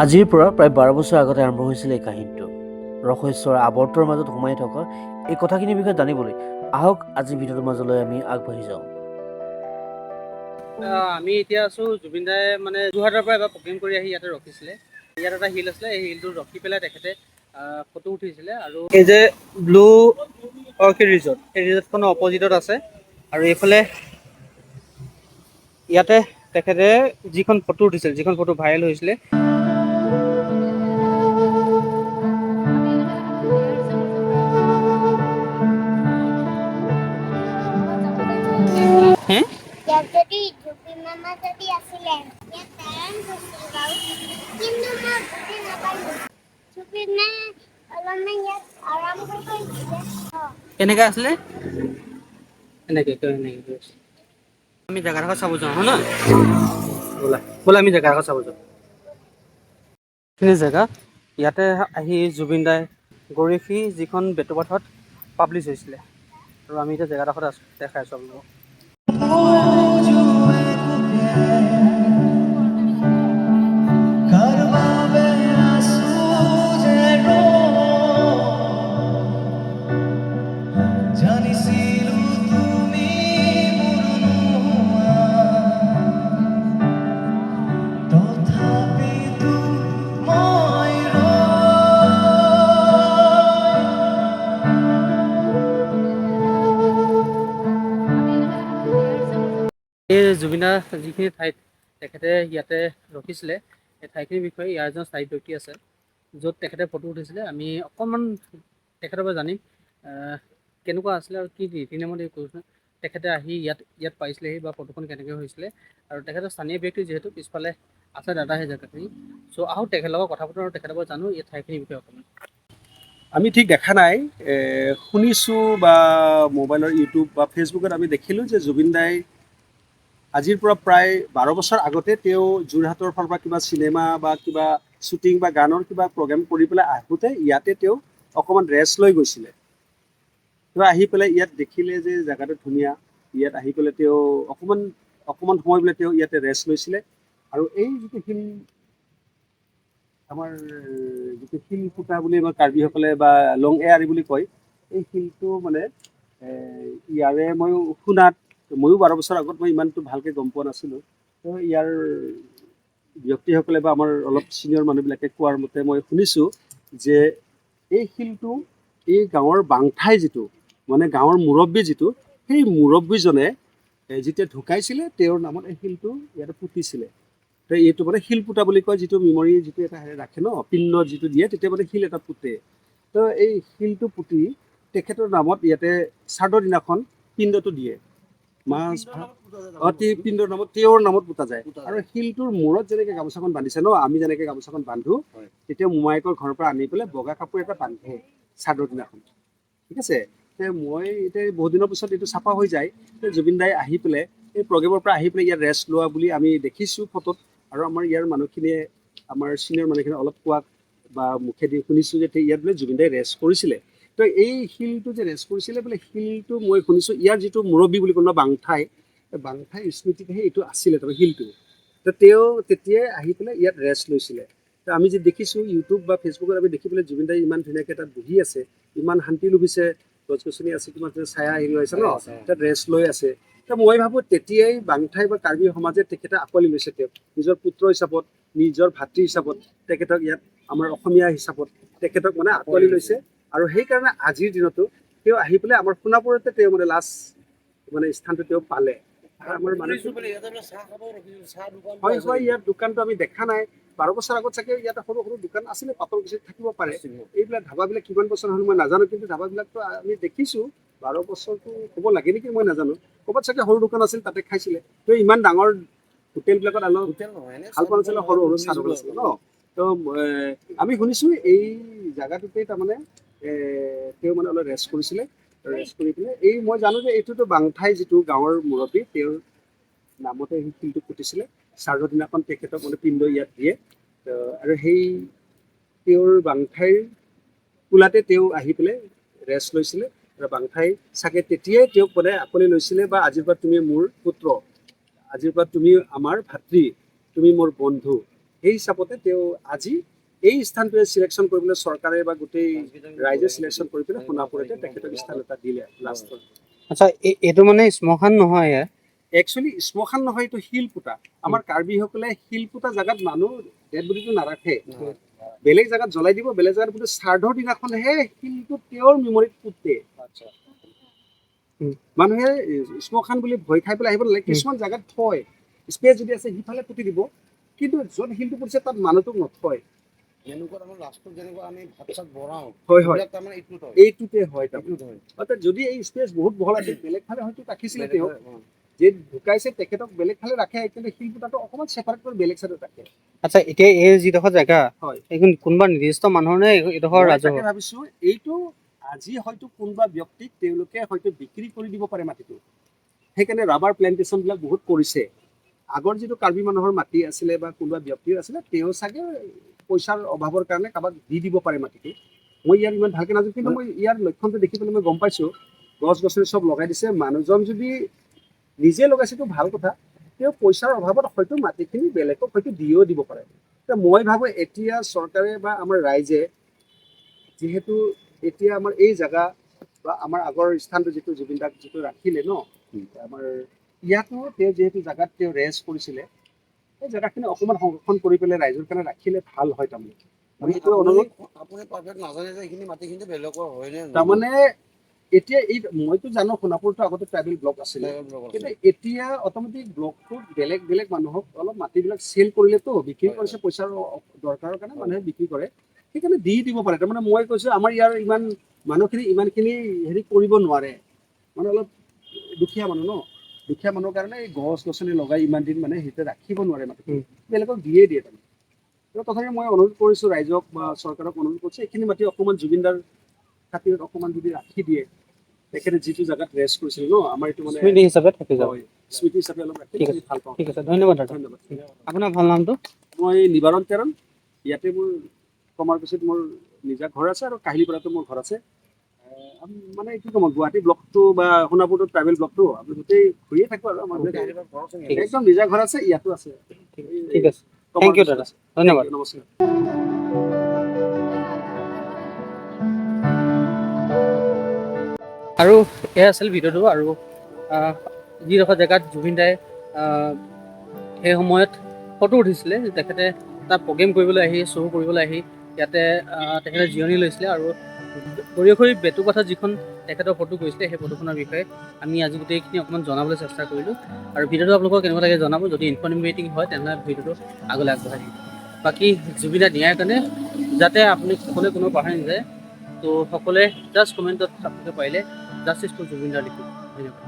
আজিৰ পৰা প্ৰায় 12 বছৰ আগতে আৰম্ভ হৈছিল এই কাহিনীটো। ৰহস্যৰ আৱৰ্তৰ মাজত সোমাই থকা এই কথাখিনিৰ বিষয়ে জানিবলৈ আহক আজিৰ ভিডিঅ'টোৰ মাজলৈ আমি আগবাঢ়ি যাওঁ। আমি এতিয়া আছোঁ জুবিন দাই মানে যোৰহাটৰ পৰা এবাৰ প্ৰগ্ৰেম কৰি আহি ইয়াতে ৰখিছিলে। ইয়াত এটা হিল আছিলে, এই হিলটোত ৰখি পেলাই তেখেতে ফটো উঠিছিলে। আৰু এই যে ব্লু অৰ্কিড ৰিজৰ্ট, এই ৰিজৰ্টখনৰ অপজিটত আছে। আৰু এইফালে ইয়াতে তেখেতে যিখন ফটো উঠিছিল, যিখন ফটো ভাইৰেল হৈছিলে, ইয়াত যদি জুবিন মামা যদি আছিলে ইয়াত পেৰেণ্ট হৈছিল বাৰু, কিন্তু মই বুজি নাপালোঁ জুবিনে অলপমান ইয়াত আৰাম কৰিছিলে। কেনেকৈ আছিলে এনেকৈ আমি জেগাডোখৰ চাব যাওঁ হয় ন। ব'লা ব'লা আমি জেগাডোখৰ চাব যাওঁ। এইখিনি জেগা, ইয়াতে আহি জুবিন দাই গৰীয়সী যিখন বেটুপাথত পাব্লিছ হৈছিলে। আৰু আমি এতিয়া জেগাডোখৰত আছোঁ, দেখাই আছোঁ আপোনালোকক। এই জুবিনাৰ যিখিনি ঠাইত তেখেতে ইয়াতে ৰখিছিলে, এই ঠাইখিনিৰ বিষয়ে ইয়াৰ এজন স্থায়ী ব্যক্তি আছে, য'ত তেখেতে ফটো উঠিছিলে। আমি অকণমান তেখেতৰ পৰা জানিম কেনেকুৱা আছিলে আৰু কি নীতি নিয়মত এই কৰিছিলে, তেখেতে আহি ইয়াত পাইছিলেহি বা ফটোখন কেনেকৈ হৈছিলে। আৰু তেখেতৰ স্থানীয় ব্যক্তি যিহেতু, পিছফালে আছে দাদা সেই জেগাখিনি। চ' আহক তেখেতৰ লগত কথা পাতোঁ আৰু তেখেতৰ পৰা জানো এই ঠাইখিনিৰ বিষয়ে অকণমান। আমি ঠিক দেখা নাই, শুনিছোঁ বা মোবাইলৰ ইউটিউব বা ফেচবুকত আমি দেখিলোঁ যে জুবিন দাই আজিৰ পৰা প্ৰায় 12 বছৰ আগতে তেওঁ যোৰহাটৰ ফালৰ পৰা কিবা চিনেমা বা কিবা শ্বুটিং বা গানৰ কিবা প্ৰগ্ৰেম কৰি পেলাই আহোঁতে ইয়াতে তেওঁ অকণমান ৰেষ্ট লৈ গৈছিলে। তেওঁ আহি পেলাই ইয়াত দেখিলে যে জেগাটো ধুনীয়া, ইয়াত আহি পেলাই তেওঁ অকণমান সময় পেলাই তেওঁ ইয়াতে ৰেষ্ট লৈছিলে। আৰু এই যিটো শিল, আমাৰ যিটো শিল ফুটা বুলি আমাৰ কাৰ্বিসকলে বা লং এয়াৰি বুলি কয়, এই শিলটো মানে ইয়াৰে ময়ো 12 বছৰ আগত মই ইমানটো ভালকৈ গম পোৱা নাছিলোঁ। তো ইয়াৰ ব্যক্তিসকলে বা আমাৰ অলপ ছিনিয়ৰ মানুহবিলাকে কোৱাৰ মতে মই শুনিছোঁ যে এই শিলটো এই গাঁৱৰ বাংঠাই যিটো মানে গাঁৱৰ মুৰব্বী যিটো, সেই মুৰব্বীজনে যেতিয়া ঢুকাইছিলে তেওঁৰ নামত এই শিলটো ইয়াতে পুতিছিলে। তো এইটো মানে শিল পুতা বুলি কয়, যিটো মেমৰি যিটো এটা ৰাখে ন, পিণ্ড যিটো দিয়ে, তেতিয়া মানে শিল এটা পুতে। তো এই শিলটো পুতি তেখেতৰ নামত ইয়াতে শ্ৰাদ্ধৰ দিনাখন পিণ্ডটো দিয়ে। মাছ পিণ্ডৰ নামত তেওঁৰ নামত পুতা যায়। আৰু শিলটোৰ মূৰত যেনেকৈ গামোচাখন বান্ধিছে ন, আমি যেনেকৈ গামোচাখন বান্ধো, তেতিয়া মোমায়েকৰ ঘৰৰ পৰা আনি পেলাই বগা কাপোৰ এটা বান্ধে শ্ৰাদ্ধৰ দিনাখন। ঠিক আছে। মই এতিয়া বহুত দিনৰ পিছত এইটো চাফা হৈ যায়। জুবিন দাই আহি পেলাই এই প্ৰগ্ৰেমৰ পৰা আহি পেলাই ইয়াত ৰেষ্ট লোৱা বুলি আমি দেখিছোঁ ফটোত। আৰু আমাৰ ইয়াৰ মানুহখিনিয়ে, আমাৰ ছিনিয়ৰ মানুহখিনিয়ে অলপ কোৱা বা মুখেদি শুনিছোঁ যে ইয়াত বোলে জুবিন দাই ৰেষ্ট কৰিছিলে। তো এই শিলটো যে ৰেষ্ট কৰিছিলে বোলে, শিলটো মই শুনিছোঁ ইয়াৰ যিটো মুৰব্বী বুলি কওঁ বাংঠাই স্মৃতিতহে এইটো আছিলে তাৰমানে শিলটো। তো তেওঁ তেতিয়াই আহি পেলাই ইয়াত ৰেষ্ট লৈছিলে। তো আমি যে দেখিছোঁ ইউটিউব বা ফেচবুকত আমি দেখি পেলাই জুবিন দাই ইমান ধুনীয়াকৈ তাত বহি আছে, ইমান শান্তি লভিছে, গছ গছনি আছে, কিমান ছায়া হেৰি আছে ন, তাত ৰেষ্ট লৈ আছে। তো মই ভাবোঁ তেতিয়াই বাংঠাই বা কাৰ্বি সমাজে তেখেতে আঁকোৱালি লৈছে তেওঁক নিজৰ পুত্ৰ হিচাপত, নিজৰ ভাতৃ হিচাপত, তেখেতক ইয়াত আমাৰ অসমীয়া হিচাপত তেখেতক মানে আঁকোৱালি লৈছে। আৰু সেইকাৰণে আজিৰ দিনতো তেওঁ আহি পেলাই আমাৰ সোণাপুৰতে তেওঁ মানে লাষ্ট মানে স্থানটো তেওঁ পালে। আমাৰ মানুহ হয় হয়, ইয়াৰ দোকানটো আমি দেখা নাই। 12 বছৰ আগত চাগে ইয়াতে সৰু সৰু দোকান আছিলে, পাতৰ বেছি থাকিব পাৰে। এইবিলাক ধাবাবিলাক কিমান বছৰ হ'ল মই নাজানো, কিন্তু ধাবাবিলাকতো আমি দেখিছোঁ 12 বছৰটো হ'ব লাগে নেকি মই নাজানো। ক'ৰবাত চাগে সৰু দোকান আছিল, তাতে খাইছিলে। তো ইমান ডাঙৰ হোটেলবিলাকত ভাল পোৱা নাছিলে, সৰু সৰু চাহ দোকান আছিলে ন। তো আমি শুনিছোঁ এই জেগাটোতেই তাৰমানে তেওঁ মানে অলপ ৰেষ্ট কৰিছিলে। ৰেষ্ট কৰি পেলাই মই জানো যে এইটোতো বাংঠাই যিটো গাঁৱৰ মুৰব্বী, তেওঁৰ নামতে সেই শিলটো পুতিছিলে। শ্ৰাদ্ধৰ দিনাখন তেখেতক মানে পিণ্ড ইয়াত দিয়ে। আৰু সেই তেওঁৰ বাংঠাইৰ কোলাতে তেওঁ আহি পেলাই ৰেষ্ট লৈছিলে। আৰু বাংঠাই চাগে তেতিয়াই তেওঁক মানে আঁকোৱালি লৈছিলে, বা আজিৰ পৰা তুমি মোৰ পুত্ৰ, আজিৰ পৰা তুমি আমাৰ ভাতৃ, তুমি মোৰ বন্ধু, সেই হিচাপতে তেওঁ আজি এই স্থানটোৱে চিলেকশ্যন কৰিবলৈ চৰকাৰে বা গোটেই ৰাইজে চিলেকশ্যন কৰি পেলাই সোণাপুৰতে তেখেতক স্থান এটা দিলে লাষ্টত। আচ্ছা এইটো মানে শ্মশান নহয় ইয়াৰ? একচুৱেলি শ্মশান নহয়, এইটো শিল পোতা। আমাৰ কাৰ্বিসকলে শিল পোতা জেগাত মানুহ ডেড বডিটো নাৰাখে, বেলেগ জেগাত জ্বলাই দিব, বেলেগ জেগাত কিন্তু শ্ৰাদ্ধৰ দিনাখনহে শিলটো তেওঁৰ মেমৰিত পোতে। মানুহে শ্মশান বুলি ভয় খাই পেলাই আহিব নালাগে, কিছুমান জেগাত থয়, স্পেচ যদি আছে সিফালে পুতি দিব, কিন্তু য'ত শিলটো পৰিছে তাত মানুহটোক নথয়। এইটোতে হয় অৰ্থাৎ যদি এই স্পেচ বহুত বহল আছিল বেলেগ ফালে হয়তো ৰাখিছিলে, তেওঁ যে ঢুকাইছে তেখেতক বেলেগ ফালে ৰাখে, কিন্তু শিল পোতাটো অকণমান ছেপাৰেট কৰি বেলেগ চাইডত ৰাখে। আচ্ছা এতিয়া এই যিডোখৰ জেগা হয়, এইখন কোনোবা নিৰ্দিষ্ট মানুহৰ নে এইডোখৰ মই ৰাজহুৱা? তাকে ভাবিছো এইটো আজি হয়তো কোনোবা ব্যক্তিক তেওঁলোকে হয়তো বিক্ৰী কৰি দিব পাৰে মাটিটো, সেইকাৰণে ৰাবাৰ প্লেণ্টেশ্যন বিলাক বহুত কৰিছে। আগৰ যিটো কাৰ্বি মানুহৰ মাটি আছিলে বা কোনোবা ব্যক্তিৰ আছিলে, তেওঁ চাগে পইচাৰ অভাৱৰ কাৰণে কাৰোবাক দি দিব পাৰে মাটিটো। মই ইয়াৰ ইমান ভালকে নাজানো, কিন্তু মই ইয়াৰ লক্ষণটো দেখি পেলাই মই গম পাইছো গছ গছনি চব লগাই দিছে। মানুহজন যদি নিজে লগাইছেতো ভাল কথা, তেওঁ পইচাৰ অভাৱত হয়তো মাটিখিনি বেলেগক হয়তো দিও দিব পাৰে। মই ভাবো এতিয়া চৰকাৰে বা আমাৰ ৰাইজে যিহেতু এতিয়া আমাৰ এই জেগা বা আমাৰ আগৰ স্থানটো যিটো জুবিন দাক যিটো ৰাখিলে ন, আমাৰ ইয়াতো তেওঁ যিহেতু জেগাত তেওঁ ৰেষ্ট কৰিছিলে, সেই জেগাখিনি অকণমান সংৰক্ষণ কৰি পেলাই ৰাইজৰ কাৰণে ৰাখিলে ভাল হয়। তাৰমানে এতিয়া এই মইতো জানো সোণাপুৰতো আগতে ট্ৰাইবেল ব্লক আছিলে, কিন্তু এতিয়া অট'মেটিক ব্লকটোত বেলেগ বেলেগ মানুহক অলপ মাটিবিলাক চেল কৰিলেতো বিক্ৰী কৰিছে, পইচাৰ দৰকাৰৰ কাৰণে মানুহে বিক্ৰী কৰে, সেইকাৰণে দি দিব পাৰে। তাৰমানে মই কৈছো আমাৰ ইয়াৰ ইমান মানুহখিনি ইমানখিনি হেৰি কৰিব নোৱাৰে, মানে অলপ দুখীয়া মানুহ ন, দুখীয়া মানুহৰ কাৰণে এই গছ গছনি লগাই ইমান দিন মানে সিহঁতে ৰাখিব নোৱাৰে, মাটিখিনি বেলেগক দিয়ে তাৰমানে। তথাপি মই অনুৰোধ কৰিছো ৰাইজক বা চৰকাৰক অনুৰোধ কৰিছো এইখিনি মাটি অকণমান জুবিনদাৰ খাতিৰত অকণমান যদি ৰাখি দিয়ে, তেখেতে যিটো জেগাত ৰেষ্ট কৰিছিল ন, আমাৰ এইটো মানে স্মৃতি হিচাপে থাকি যাব। স্মৃতি হিচাপে অলপ ৰাখি ঠিক আছে, ভাল পাওঁ। ঠিক আছে, ধন্যবাদ দাদা। ধন্যবাদ। আপোনাৰ ভাল নামটো? মই নিবাৰণ তেৰণ, ইয়াতে মোৰ কমাৰ পিছত মোৰ নিজা ঘৰ আছে আৰু কাহিলীপাৰাতো মোৰ ঘৰ আছে। মানে কি ক'ম, গুৱাহাটী ব্লকটো বা সোণাপুৰটো ট্ৰাইবেল ব্লকটো আমি গোটেই ঘূৰিয়ে থাকো আৰু আমাৰ একদম নিজা ঘৰ আছে, ইয়াতো আছে। ঠিক আছে, থেংক ইউ দাদা, ধন্যবাদ। নমস্কাৰ। আৰু এয়া আছিল ভিডিঅ'টো। আৰু যিডোখৰ জেগাত জুবিন দাই সেই সময়ত ফটো উঠিছিলে, তেখেতে তাত প্ৰগ্ৰেম কৰিবলৈ আহি, শ্ব' কৰিবলৈ আহি ইয়াতে তেখেতে জিৰণি লৈছিলে। আৰু গৰিয়সৰী বেটুপাথাত যিখন তেখেতৰ ফটো কৰিছিলে, সেই ফটোখনৰ বিষয়ে আমি আজি গোটেইখিনি অকণমান জনাবলৈ চেষ্টা কৰিলোঁ। আৰু ভিডিঅ'টো আপোনালোকক কেনেকুৱা লাগে জনাব। যদি ইনফৰ্মেটিভ হয় তেনেহ'লে ভিডিঅ'টো আগলৈ আগবঢ়াই দিম। বাকী জুবিন দাৰ ন্যায়ৰ কাৰণে যাতে আপুনি সকলোৱে কোনো পাহৰি নাযায়, তো সকলোৱে জাষ্ট কমেণ্টত আপোনালোকে পাৰিলে জাষ্টিছ ফৰ জুবিন দাৰ লিখিব। ধন্যবাদ।